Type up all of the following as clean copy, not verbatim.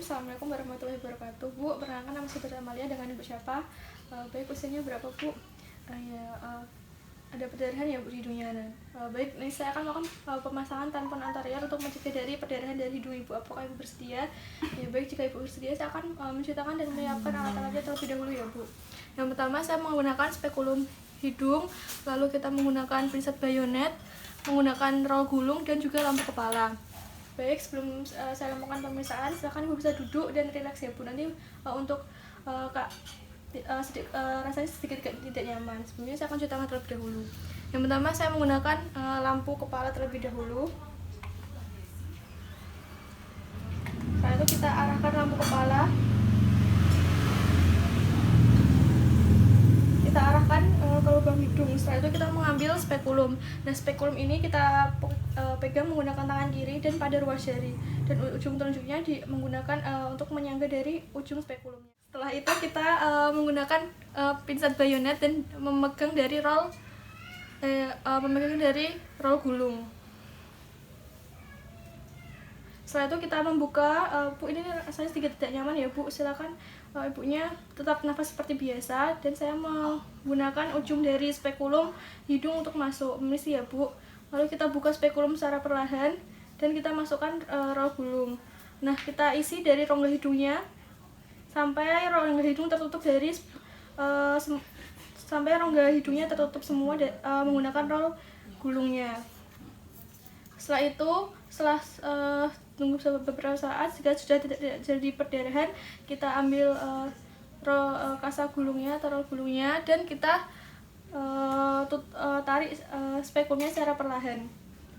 Assalamualaikum warahmatullahi wabarakatuh. Bu, perkenalkan nama saudara Amalia, dengan ibu siapa? Baik, usianya berapa bu? Ada perdarahan ya bu di hidungnya. Baik, ini saya akan melakukan pemasangan tampon anterior untuk mencegah dari perdarahan dari hidung ibu. Apakah ibu bersedia? Ya baik, jika ibu bersedia saya akan menceritakan dan menyiapkan alat-alatnya terlebih dahulu ya bu. Yang pertama saya menggunakan spekulum hidung, lalu kita menggunakan pinset bayonet, menggunakan roll gulung dan juga lampu kepala. Baik, sebelum saya lakukan pemeriksaan, silakan ibu bisa duduk dan rileks ya bu. Nanti untuk rasanya sedikit tidak nyaman. Sebelumnya saya akan cuci tangan terlebih dahulu. Yang pertama saya menggunakan lampu kepala terlebih dahulu. Setelah itu kita arahkan lampu kepala, kita arahkan ke lubang hidung. Setelah itu kita mengambil spekulum. Nah, spekulum ini kita pegang menggunakan tangan kiri dan pada ruas jari, dan ujung telunjuknya menggunakan untuk menyangga dari ujung spekulumnya. Setelah itu kita menggunakan pinset bayonet dan memegang dari roll gulung. Setelah itu kita membuka. Bu, ini rasanya sedikit tidak nyaman ya bu, silakan ibunya tetap nafas seperti biasa, dan saya menggunakan ujung dari spekulum hidung untuk masuk. Permisi ya bu. Lalu kita buka spekulum secara perlahan dan kita masukkan roll gulung. Nah, kita isi dari rongga hidungnya sampai rongga hidung tertutup sampai rongga hidungnya tertutup semua menggunakan roll gulungnya. Setelah itu, tunggu beberapa saat, jika sudah tidak jadi perdarahan, kita ambil kasa gulungnya atau roll gulungnya dan kita tarik spekulumnya secara perlahan,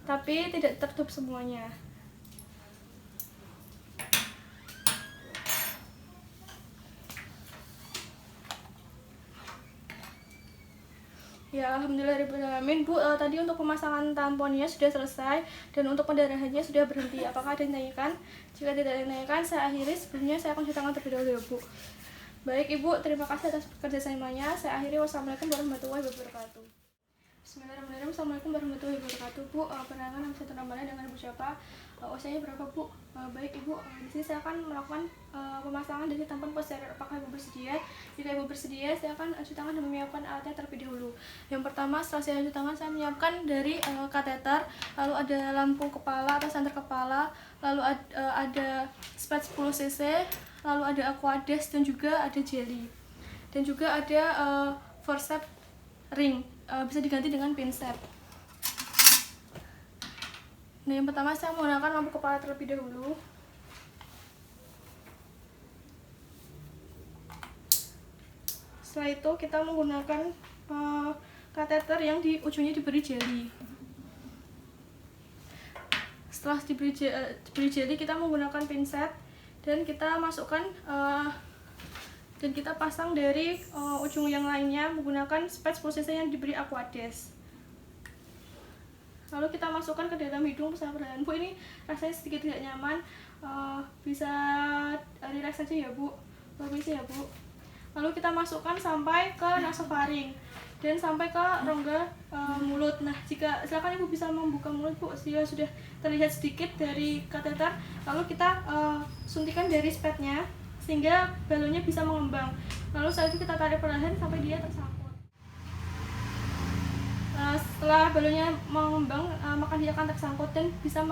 tapi tidak tertutup semuanya. Ya, alhamdulillahirrahmanirrahim bu. Tadi untuk pemasangan tamponnya sudah selesai dan untuk pendarahannya sudah berhenti. Apakah ada yang ditanyakan? Jika tidak ada yang ditanyakan, saya akhiri. Sebelumnya saya akan cuci tangan terlebih dahulu ya bu. Baik ibu, terima kasih atas kerjasamanya. Saya akhiri. Wassalamualaikum warahmatullahi wabarakatuh. Bismillahirrahmanirrahim. Assalamualaikum warahmatullahi wabarakatuh. Bu, perkenalkan nama saya namanya dengan ibu siapa? Usianya berapa bu? Baik ibu, di sini saya akan melakukan pemasangan dari tampon posterior. Apakah ibu bersedia? Jika ibu bersedia, saya akan cuci tangan dan menyiapkan alatnya terlebih dahulu. Yang pertama, setelah saya cuci tangan, saya menyiapkan dari kateter, lalu ada lampu kepala atau senter kepala, lalu ada spats 10 cc, lalu ada aquades dan juga ada jelly, dan juga ada forceps ring, bisa diganti dengan pinset. Nah, yang pertama saya menggunakan lampu kepala terlebih dahulu. Setelah itu kita menggunakan kateter yang di ujungnya diberi jeli. Setelah diberi jeli, kita menggunakan pinset dan kita masukkan dan kita pasang dari ujung yang lainnya menggunakan spats 10 cc yang diberi aquades. Lalu kita masukkan ke dalam hidung secara perlahan. Bu, ini rasanya sedikit tidak nyaman, bisa relax saja ya bu. Permisi ya bu. Lalu kita masukkan sampai ke nasofaring dan sampai ke rongga mulut. Nah, silakan ibu bisa membuka mulut bu, jika sudah terlihat sedikit dari kateter. Lalu kita suntikan dari spatnya sehingga balonnya bisa mengembang. Lalu setelah itu kita tarik perlahan sampai dia tersangkut. Setelah balonnya mengembang, maka dia akan tersangkut dan bisa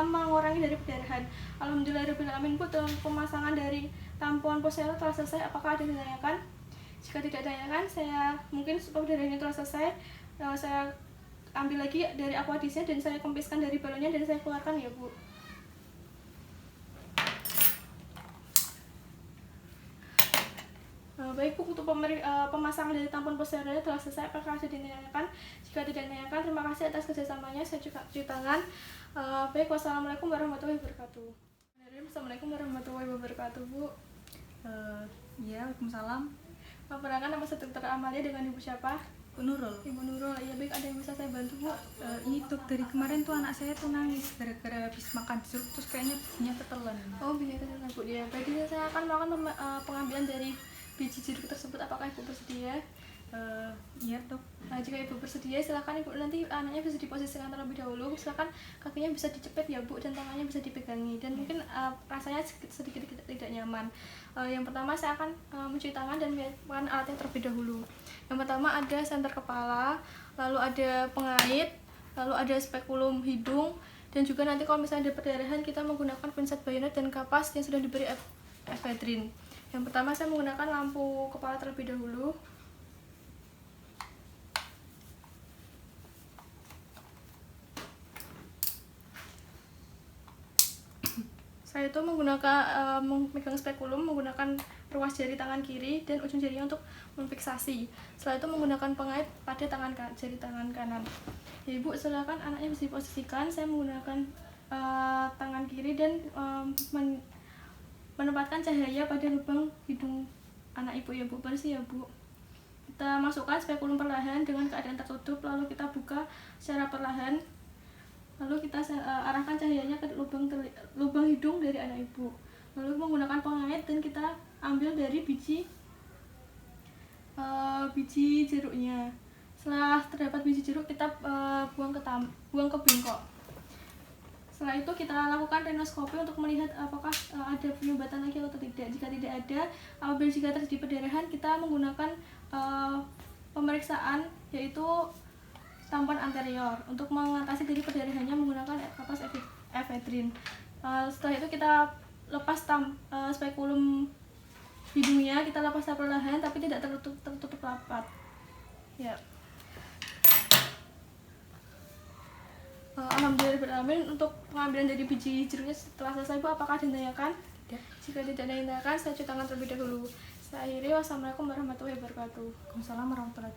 mengurangi dari perdarahan. Alhamdulillahirrahmanirrahim bu, pemasangan dari tampon posterior telah selesai. Apakah ada yang ditanyakan? Jika tidak ditanyakan, saya mungkin perdarahannya telah selesai. Saya ambil lagi dari aquadesnya dan saya kempiskan dari balonnya dan saya keluarkan ya bu. Baik bu, untuk pemasangan dari tampon posterior telah selesai. Apakah ada yang ditanyakan? Jika tidak ditanyakan, terima kasih atas kerjasamanya. Saya juga cuci tangan. Baik, wassalamualaikum warahmatullahi wabarakatuh. Assalamualaikum warahmatullahi wabarakatuh bu. Ya, waalaikumsalam. Perkenalkan nama saya Dr. Amalia, dengan ibu siapa? Bu Nurul. Ibu Nurul. Ya baik, ada yang bisa saya bantu bu? Ini dok, dari kemarin tuh anak saya tuh nangis gara-gara habis makan jeruk terus kayaknya bijinya ketelan. Oh, bijinya ketelan bu. Ya, tadi saya akan melakukan pengambilan dari biji jeruk tersebut. Apakah ibu bersedia? Iya dok. Nah, jika ibu bersedia, silakan ibu nanti anaknya bisa diposisikan terlebih dahulu. Silakan kakinya bisa dicepit ya bu, dan tangannya bisa dipegangi. Dan mungkin rasanya sedikit tidak nyaman. Yang pertama saya akan mencuci tangan dan menyiapkan alatnya terlebih dahulu. Yang pertama ada senter kepala, lalu ada pengait, lalu ada spekulum hidung, dan juga nanti kalau misalnya ada perdarahan kita menggunakan pinset bayonet dan kapas yang sudah diberi efedrin. Yang pertama saya menggunakan lampu kepala terlebih dahulu. Saya itu menggunakan memegang spekulum menggunakan ruas jari tangan kiri dan ujung jarinya untuk memfiksasi. Setelah itu menggunakan pengait pada jari tangan kanan. Ya, ibu silakan anaknya bisa diposisikan. Saya menggunakan tangan kiri dan menempatkan cahaya pada lubang hidung anak ibu ya bu, bersih ya bu. Kita masukkan spekulum perlahan dengan keadaan tertutup, lalu kita buka secara perlahan. Lalu kita arahkan cahayanya ke lubang hidung dari anak ibu. Lalu menggunakan pengait dan kita ambil dari biji jeruknya. Setelah terdapat biji jeruk, kita buang ke bengkok. Setelah itu kita lakukan rinoskopi untuk melihat apakah ada penyumbatan lagi atau tidak. Jika tidak ada, jika terjadi perdarahan, kita menggunakan pemeriksaan yaitu tampon anterior untuk mengatasi dari perdarahannya menggunakan kapas efedrin. Setelah itu kita lepas spekulum hidungnya, kita lepas perlahan tapi tidak tertutup rapat. Ya. Alhamdulillah, untuk pengambilan dari biji jeruknya setelah selesai bu, apakah ada yang ditanyakan? Tidak. Jika tidak ada yang ditanyakan, saya cuci tangan terlebih dahulu. Saya akhiri, wassalamualaikum warahmatullahi wabarakatuh. Waalaikumsalam warahmatullahi wabarakatuh.